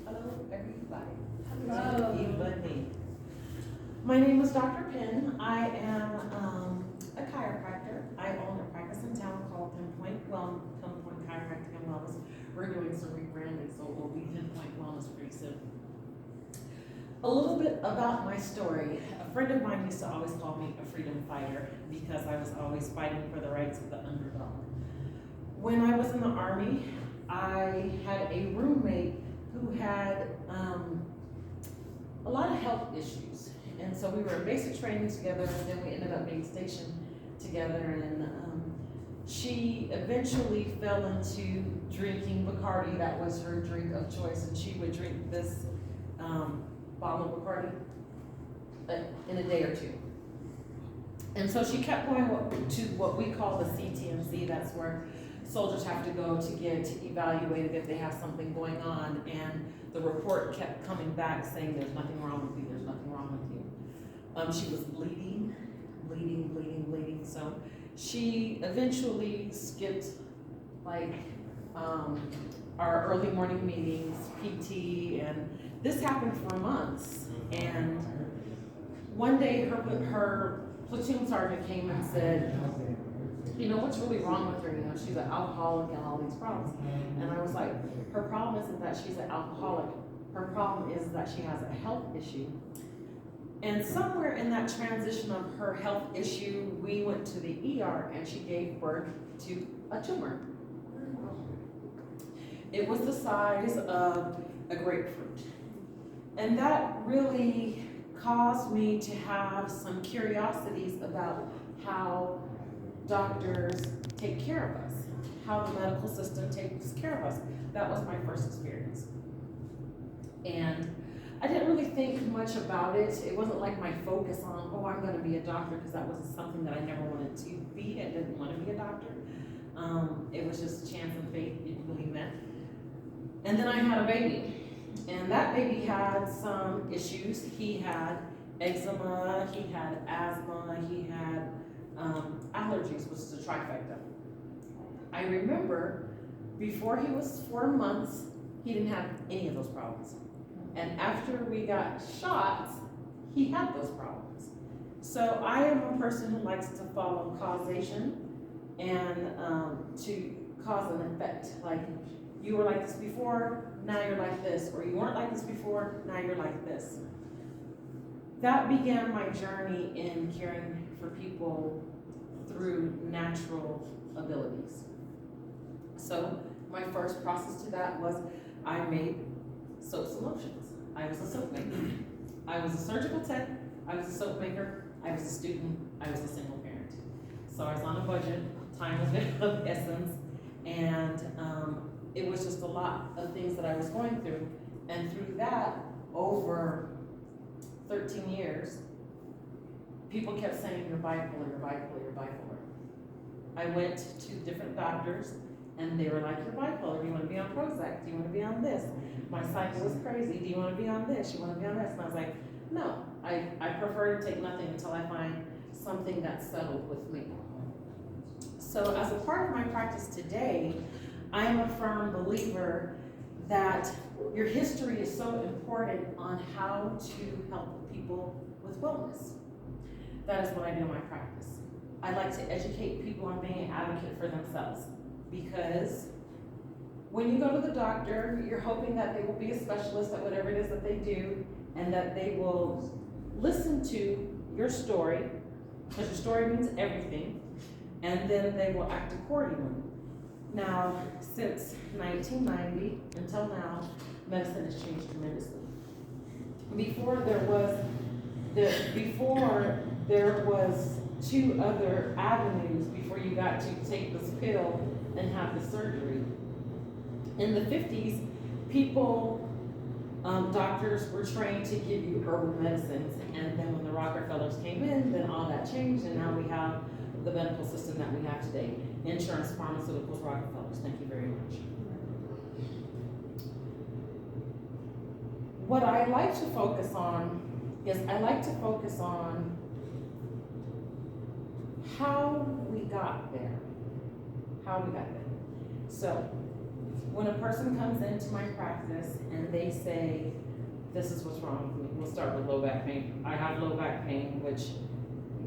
Hello, everybody. Hello. Evening. My name is Dr. Penn. I am a chiropractor. I own a practice in town called Pinpoint Chiropractic and Wellness. We're doing some rebranding, so we'll be Pinpoint Wellness pretty soon. A little bit about my story. A friend of mine used to always call me a freedom fighter because I was always fighting for the rights of the underdog. When I was in the Army, I had a roommate who had a lot of health issues. And so we were in basic training together, and then we ended up being stationed together. And she eventually fell into drinking Bacardi. That was her drink of choice. And she would drink this bottle of Bacardi in a day or two. And so she kept going to what we call the CTMC. That's where soldiers have to go to get evaluated if they have something going on, and the report kept coming back saying there's nothing wrong with you, there's nothing wrong with you. She was bleeding. So she eventually skipped like our early morning meetings, PT, and this happened for months. And one day her platoon sergeant came and said, you know, what's really wrong with her? You know, she's an alcoholic and all these problems. And I was like, her problem isn't that she's an alcoholic. Her problem is that she has a health issue. And somewhere in that transition of her health issue, we went to the ER and she gave birth to a tumor. It was the size of a grapefruit. And that really caused me to have some curiosities about how doctors take care of us, how the medical system takes care of us. That was my first experience. And I didn't really think much about it. It wasn't like my focus on, oh, I'm gonna be a doctor, because that was something that I never wanted to be. I didn't want to be a doctor. It was just chance and fate, it really meant. And then I had a baby. And that baby had some issues. He had eczema, he had asthma, he had allergies, which is a trifecta. I remember before he was 4 months, he didn't have any of those problems. And after we got shots, he had those problems. So I am a person who likes to follow causation and to cause and effect. Like, you were like this before, now you're like this. Or you weren't like this before, now you're like this. That began my journey in caring for people through natural abilities. So my first process to that was I made soaps and lotions. I was a soap maker. I was a surgical tech, I was a soap maker, I was a student, I was a single parent. So I was on a budget, time was of essence, and it was just a lot of things that I was going through. And through that, over 13 years, people kept saying, you're bipolar, you're bipolar, you're bipolar. I went to different doctors and they were like, you're bipolar, do you want to be on Prozac? Do you want to be on this? My cycle was crazy, do you want to be on this? You want to be on this? And I was like, no, I prefer to take nothing until I find something that's settled with me. So as a part of my practice today, I am a firm believer that your history is so important on how to help people with wellness. That is what I do in my practice. I like to educate people on being an advocate for themselves, because when you go to the doctor, you're hoping that they will be a specialist at whatever it is that they do, and that they will listen to your story, because your story means everything, and then they will act accordingly. Now, since 1990 until now, medicine has changed tremendously. Before there was two other avenues before you got to take this pill and have the surgery. In the 50s, doctors were trained to give you herbal medicines, and then when the Rockefellers came in, then all that changed, and now we have the medical system that we have today. Insurance, pharmaceuticals, Rockefellers. Thank you very much. What I like to focus on is how we got there. So, when a person comes into my practice and they say, this is what's wrong with me. We'll start with low back pain. I have low back pain, which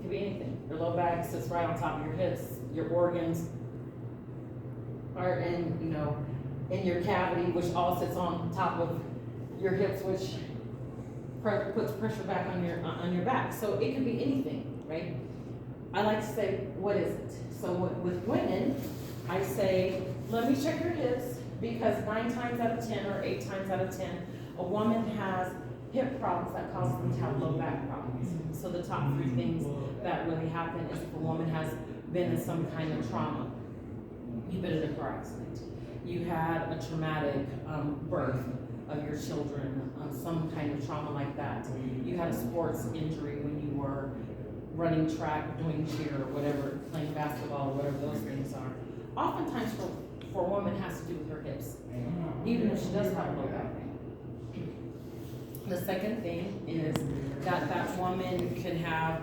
could be anything. Your low back sits right on top of your hips. Your organs are in your cavity, which all sits on top of your hips, which puts pressure back on your back. So it could be anything, right? I like to say, what is it? So with women, I say, let me check your hips, because 9 times out of 10 or 8 times out of 10, a woman has hip problems that cause them to have low back problems. So the top 3 things that really happen is if a woman has been in some kind of trauma. You've been in a car accident. You had a traumatic birth of your children, some kind of trauma like that. You had a sports injury when you were running track, doing cheer, or whatever, playing basketball, or whatever those things are. Oftentimes for a woman has to do with her hips, even if she does have low back pain. The second thing is that woman could have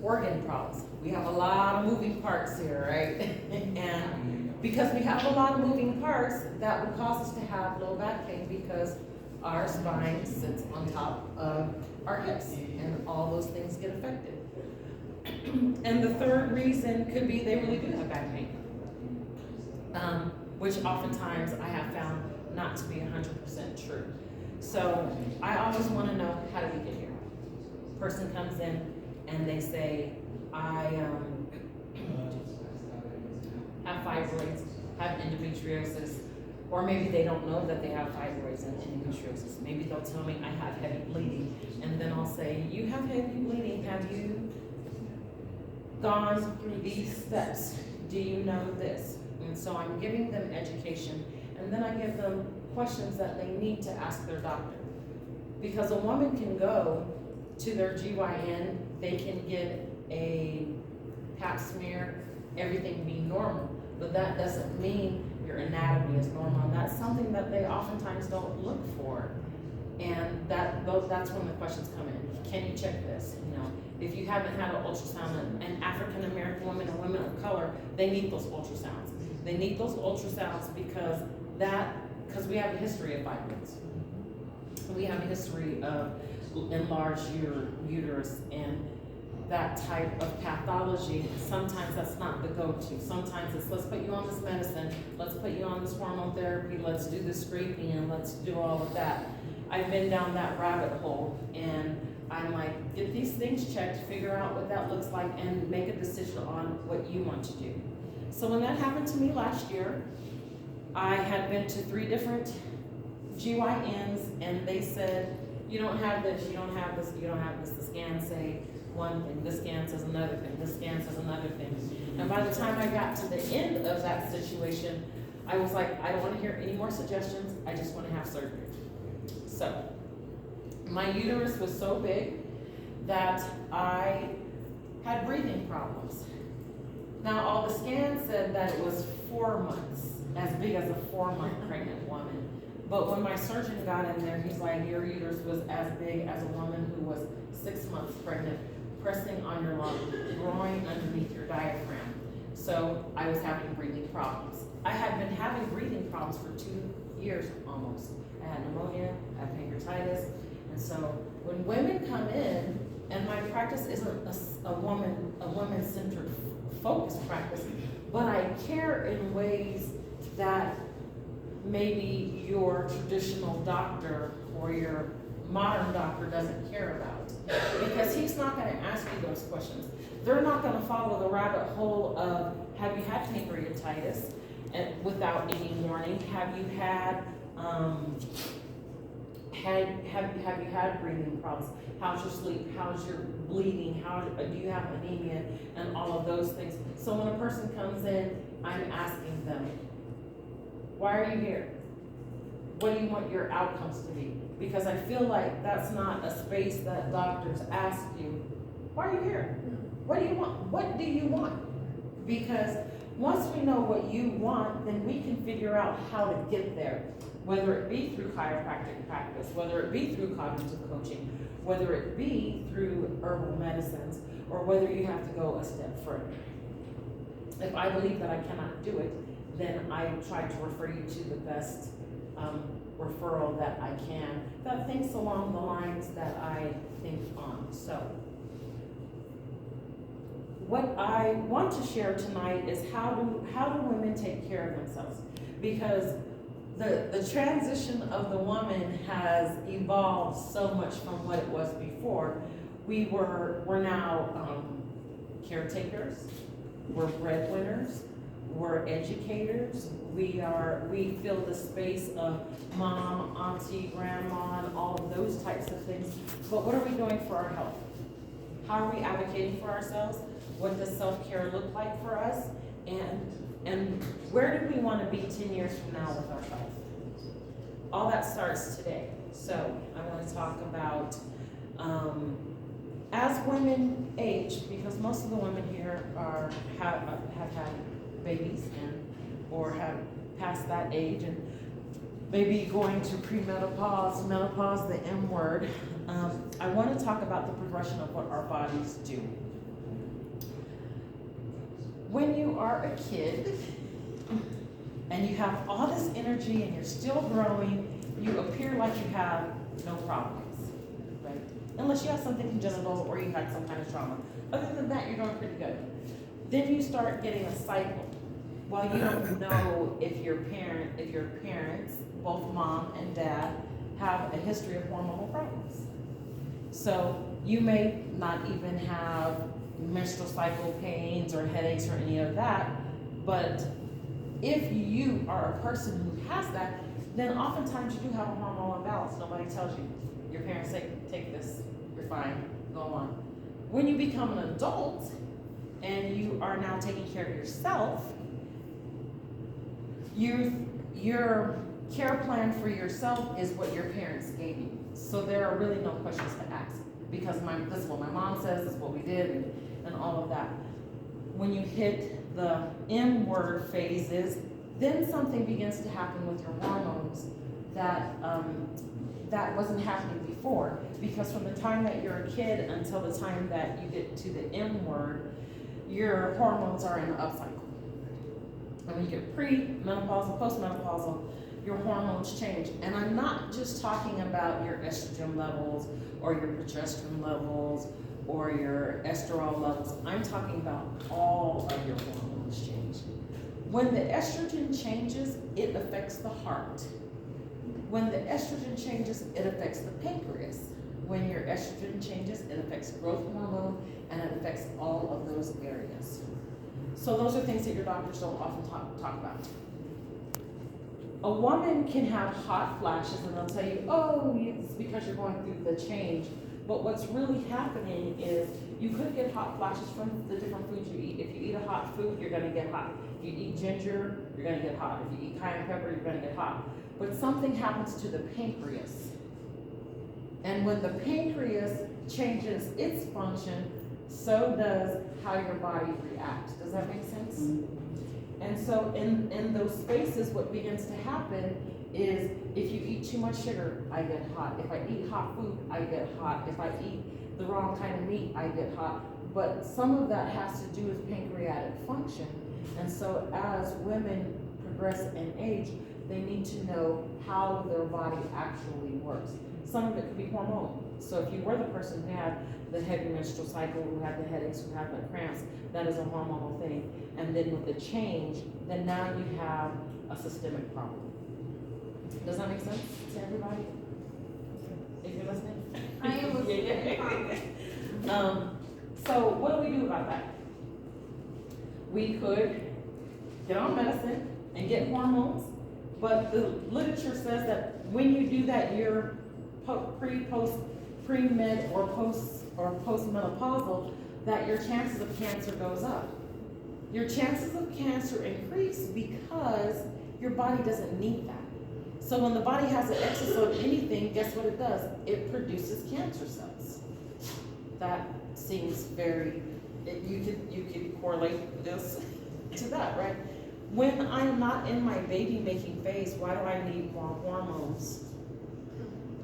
organ problems. We have a lot of moving parts here, right? And because we have a lot of moving parts, that would cause us to have low back pain, because our spine sits on top of our hips, and all those things get affected. And the third reason could be they really do have back pain, which oftentimes I have found not to be 100% true. So I always want to know, how did we get here? Person comes in and they say, I have fibroids, have endometriosis, or maybe they don't know that they have fibroids and endometriosis. Maybe they'll tell me I have heavy bleeding, and then I'll say, you have heavy bleeding, have you gone through these steps? Do you know this? And so I'm giving them education, and then I give them questions that they need to ask their doctor. Because a woman can go to their GYN, they can get a pap smear, everything be normal, but that doesn't mean your anatomy is normal. And that's something that they oftentimes don't look for. And that's when the questions come in. Can you check this? If you haven't had an ultrasound, and African American women and women of color, they need those ultrasounds. They need those ultrasounds because we have a history of fibroids. We have a history of enlarged uterus, and that type of pathology, sometimes that's not the go-to. Sometimes it's, let's put you on this medicine, let's put you on this hormone therapy, let's do the scraping, and let's do all of that. I've been down that rabbit hole, and I'm like, get these things checked, figure out what that looks like, and make a decision on what you want to do. So when that happened to me last year, I had been to 3 different GYNs, and they said, you don't have this, you don't have this, you don't have this. The scans say one thing, the scan says another thing, the scan says another thing. And by the time I got to the end of that situation, I was like, I don't want to hear any more suggestions, I just want to have surgery. So, my uterus was so big that I had breathing problems. Now, all the scans said that it was 4 months, as big as a 4-month pregnant woman. But when my surgeon got in there, he's like, your uterus was as big as a woman who was 6 months pregnant, pressing on your lung, growing underneath your diaphragm. So I was having breathing problems. I had been having breathing problems for 2 years almost. I had pneumonia, I had pancreatitis. And so when women come in, and my practice isn't a woman-centered focused practice, but I care in ways that maybe your traditional doctor or your modern doctor doesn't care about. Because he's not going to ask you those questions. They're not going to follow the rabbit hole of, have you had pancreatitis without any warning? Have you had have you had breathing problems? How's your sleep? How's your bleeding? How do you have anemia? And all of those things. So when a person comes in, I'm asking them, why are you here? What do you want your outcomes to be? Because I feel like that's not a space that doctors ask you, why are you here? What do you want? What do you want? Because once we know what you want, then we can figure out how to get there. Whether it be through chiropractic practice, whether it be through cognitive coaching, whether it be through herbal medicines, or whether you have to go a step further. If I believe that I cannot do it, then I try to refer you to the best referral that I can that thinks along the lines that I think on. So what I want to share tonight is how do women take care of themselves? Because the transition of the woman has evolved so much from what it was before. We're now caretakers, we're breadwinners, we're educators, we fill the space of mom, auntie, grandma, and all of those types of things. But what are we doing for our health? How are we advocating for ourselves? What does self-care look like for us? And where do we want to be 10 years from now with our health? All that starts today. So I want to talk about as women age, because most of the women here have had babies or have passed that age and maybe going to premenopause, menopause, the M word. I want to talk about the progression of what our bodies do. When you are a kid and you have all this energy and you're still growing, you appear like you have no problems, right? Unless you have something congenital or you had some kind of trauma. Other than that, you're doing pretty good. Then you start getting a cycle. Well, you don't know if your parents, both mom and dad, have a history of hormonal problems. So you may not even have menstrual cycle pains or headaches or any of that, but if you are a person who has that, then oftentimes you do have a hormonal imbalance. Nobody tells you. Your parents say, take this, you're fine, go on. When you become an adult and you are now taking care of yourself, your care plan for yourself is what your parents gave you. So there are really no questions to ask, because this is what my mom says, this is what we did, and all of that. When you hit the M word phases, then something begins to happen with your hormones that wasn't happening before. Because from the time that you're a kid until the time that you get to the M word, your hormones are in an upcycle. And when you get pre-menopausal, postmenopausal, your hormones change. And I'm not just talking about your estrogen levels or your progesterone levels or your estradiol levels. I'm talking about all of your hormones change. When the estrogen changes, it affects the heart. When the estrogen changes, it affects the pancreas. When your estrogen changes, it affects growth hormone, and it affects all of those areas. So those are things that your doctors don't often talk about. A woman can have hot flashes and they'll tell you, oh, it's because you're going through the change. But what's really happening is you could get hot flashes from the different foods you eat. If you eat a hot food, you're gonna get hot. If you eat ginger, you're gonna get hot. If you eat cayenne pepper, you're gonna get hot. But something happens to the pancreas. And when the pancreas changes its function, so does how your body reacts. Does that make sense? Mm-hmm. And so in those spaces, what begins to happen is if you eat too much sugar, I get hot. If I eat hot food, I get hot. If I eat the wrong kind of meat, I get hot. But some of that has to do with pancreatic function. And so as women progress in age, they need to know how their body actually works. Some of it could be hormonal. So if you were the person who had the heavy menstrual cycle, who had the headaches, who had the cramps, that is a hormonal thing. And then with the change, then now you have a systemic problem. Does that make sense to everybody? If you're listening? I am listening. So what do we do about that? We could get on medicine and get hormones, but the literature says that when you do that, you're pre-med or postmenopausal, that your chances of cancer goes up. Your chances of cancer increase because your body doesn't need that. So when the body has an excess of anything, guess what it does? It produces cancer cells. That seems very, you could correlate this to that, right? When I'm not in my baby making phase, why do I need more hormones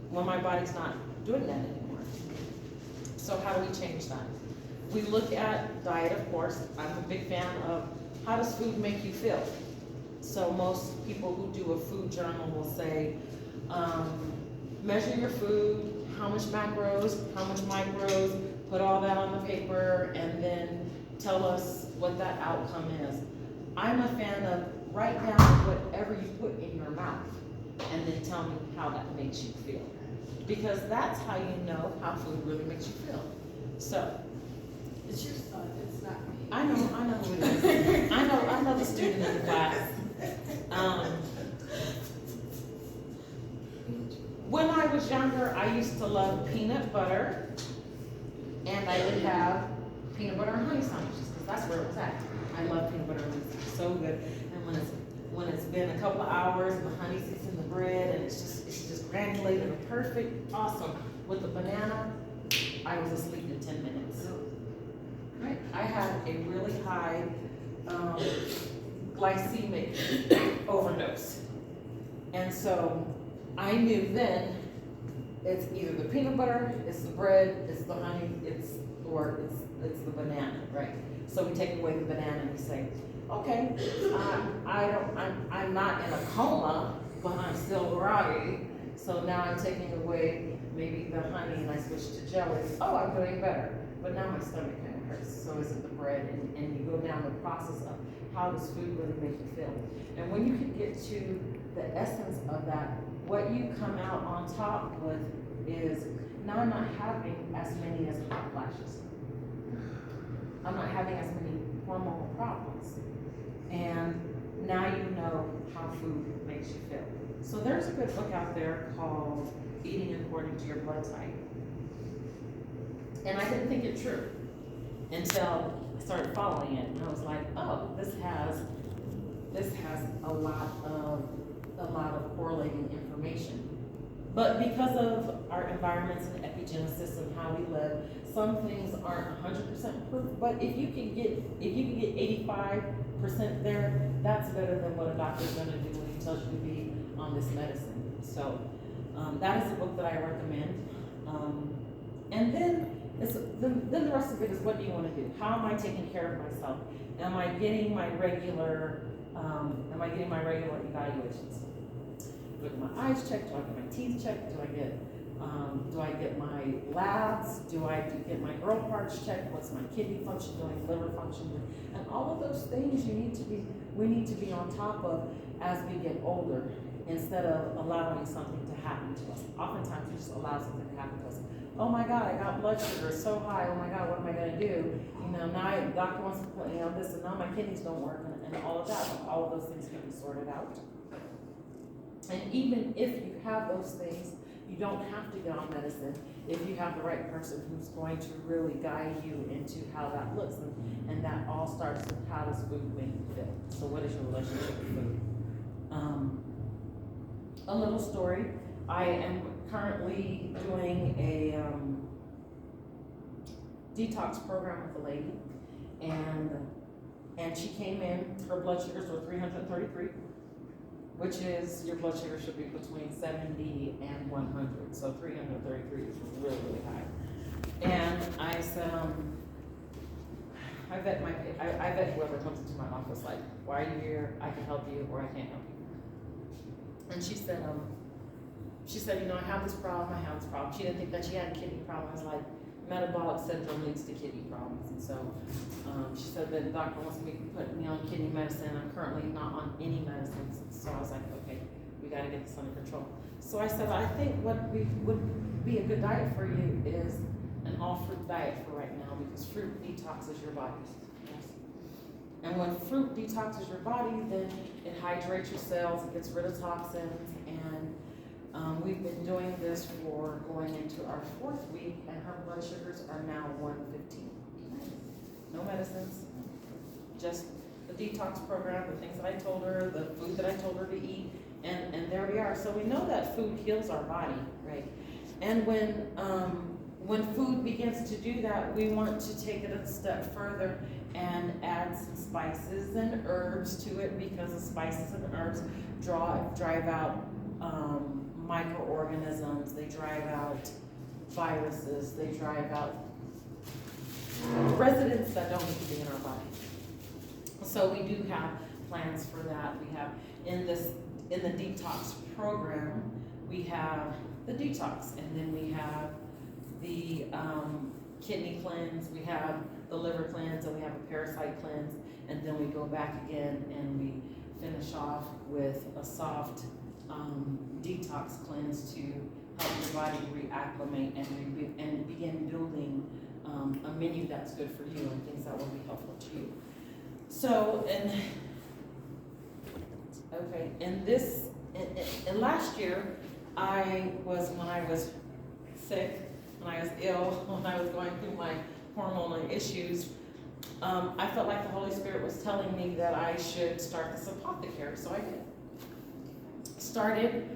when my body's not doing that anymore? So how do we change that? We look at diet, of course. I'm a big fan of how does food make you feel? So most people who do a food journal will say, measure your food, how much macros, how much micros, put all that on the paper, and then tell us what that outcome is. I'm a fan of write down whatever you put in your mouth, and then tell me how that makes you feel. Because that's how you know how food really makes you feel. So, It's your son, it's not me. I know who it is. I know the student in the class. When I was younger, I used to love peanut butter, and I would have peanut butter and honey sandwiches, because that's where it was at. I love peanut butter and honey sandwiches, so good. And when it's been a couple of hours, and the honey sits in the bread, and it's just granulated and perfect, awesome. With the banana, I was asleep in 10 minutes. Right? I had a really high glycemic overdose. And so I knew then it's either the peanut butter, it's the bread, it's the honey, it's the banana, right? So we take away the banana and we say, okay, I'm not in a coma, but I'm still groggy. So now I'm taking away maybe the honey and I switch to jelly. Oh, I'm doing better. But now my stomach kind of hurts. So is it the bread? And you go down the process of how does food really make you feel? And when you can get to the essence of that, what you come out on top with is, now I'm not having as many as hot flashes. I'm not having as many hormonal problems. And now you know how food makes you feel. So there's a good book out there called Eating According to Your Blood Type. And I didn't think it true until I started following it. And I was like, oh, this has a lot of correlating information. But because of our environments and epigenesis and how we live, some things aren't 100% proof. But if you can get 85% there, that's better than what a doctor's going to do when he tells you to be on this medicine. So that is a book that I recommend. And then the rest of it is, what do you want to do? How am I taking care of myself? Am I getting my regular evaluations? Do I get my eyes checked? Do I get my teeth checked? Do I get my labs? Do I get my girl parts checked? What's my kidney function doing? Liver function doing? And all of those things we need to be on top of as we get older, instead of allowing something to happen to us. Oftentimes we just allow something to happen to us. Oh my God, I got blood sugar so high. Oh my God, what am I going to do? Now the doctor wants to put this, and now my kidneys don't work, and all of that. All of those things can be sorted out. And even if you have those things, you don't have to get on medicine if you have the right person who's going to really guide you into how that looks. And that all starts with, how does food make you feel? So what is your relationship with food? A little story. I am currently doing a detox program with a lady, and she came in, her blood sugars were 333, which is, your blood sugar should be between 70 and 100, so 333 is really, really high. And I said, I vet whoever comes into my office, like, why are you here? I can help you, or I can't help you. And she said, I have this problem, She didn't think that she had a kidney problem. I was like, metabolic syndrome leads to kidney problems. And so she said that the doctor wants me to put me on kidney medicine. I'm currently not on any medicines. So I was like, okay, we got to get this under control. So I said, I think what would be a good diet for you is an all-fruit diet for right now, because fruit detoxes your body. And when fruit detoxes your body, then it hydrates your cells, it gets rid of toxins, and we've been doing this for going into our 4th week, and her blood sugars are now 115. No medicines, just the detox program, the things that I told her, the food that I told her to eat, and there we are. So we know that food heals our body, right? And when food begins to do that, we want to take it a step further and add some spices and herbs to it, because the spices and herbs drive out microorganisms, they drive out viruses, they drive out residents that don't need to be in our body. So we do have plans for that. We have in the detox program, we have the detox, and then we have the kidney cleanse, we have the liver cleanse, and we have a parasite cleanse, and then we go back again and we finish off with a soft detox cleanse to help your body reacclimate and begin building a menu that's good for you and things that will be helpful to you. So, and last year, when I was sick, when I was ill, when I was going through my hormonal issues, I felt like the Holy Spirit was telling me that I should start this apothecary, so I did. Started.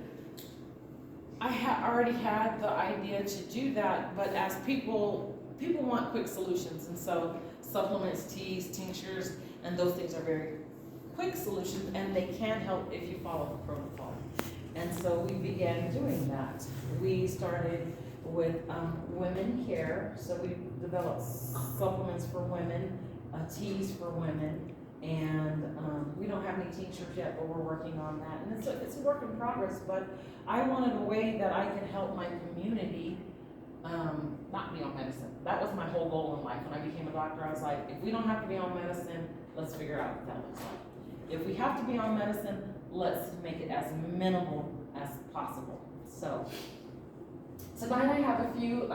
I already had the idea to do that, but as people want quick solutions, and so supplements, teas, tinctures, and those things are very quick solutions, and they can help if you follow the protocol. And so we began doing that. We started with women care, so we developed supplements for women, teas for women, and we don't have any tinctures yet, but we're working on that. And it's a work in progress, but I wanted a way that I could help my community not be on medicine. That was my whole goal in life. When I became a doctor, I was like, if we don't have to be on medicine, let's figure out what that looks like. If we have to be on medicine, let's make it as minimal as possible. So tonight I have a few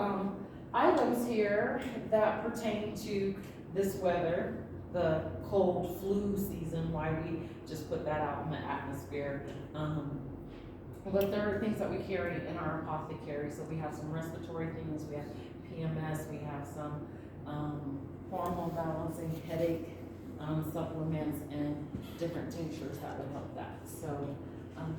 items here that pertain to this weather, the cold flu season, why we just put that out in the atmosphere. But there are things that we carry in our apothecary. So we have some respiratory things, we have PMS, we have some hormone balancing, headache supplements, and different tinctures that would help that. So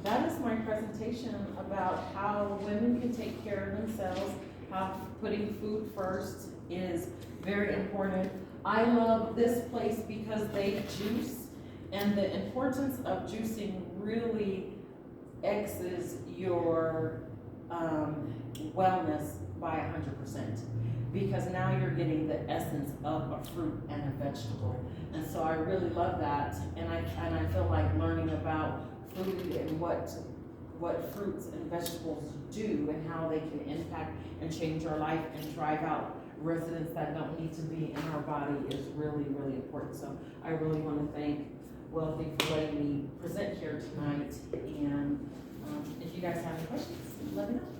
that is my presentation about how women can take care of themselves, how putting food first is very important. I love this place because they juice, and the importance of juicing really X's your wellness by 100%, because now you're getting the essence of a fruit and a vegetable. And so I really love that, and I feel like learning about food and what fruits and vegetables do and how they can impact and change our life and drive out residents that don't need to be in our body is really, really important. So I really want to thank Whealthy for letting me present here tonight, and if you guys have any questions, let me know.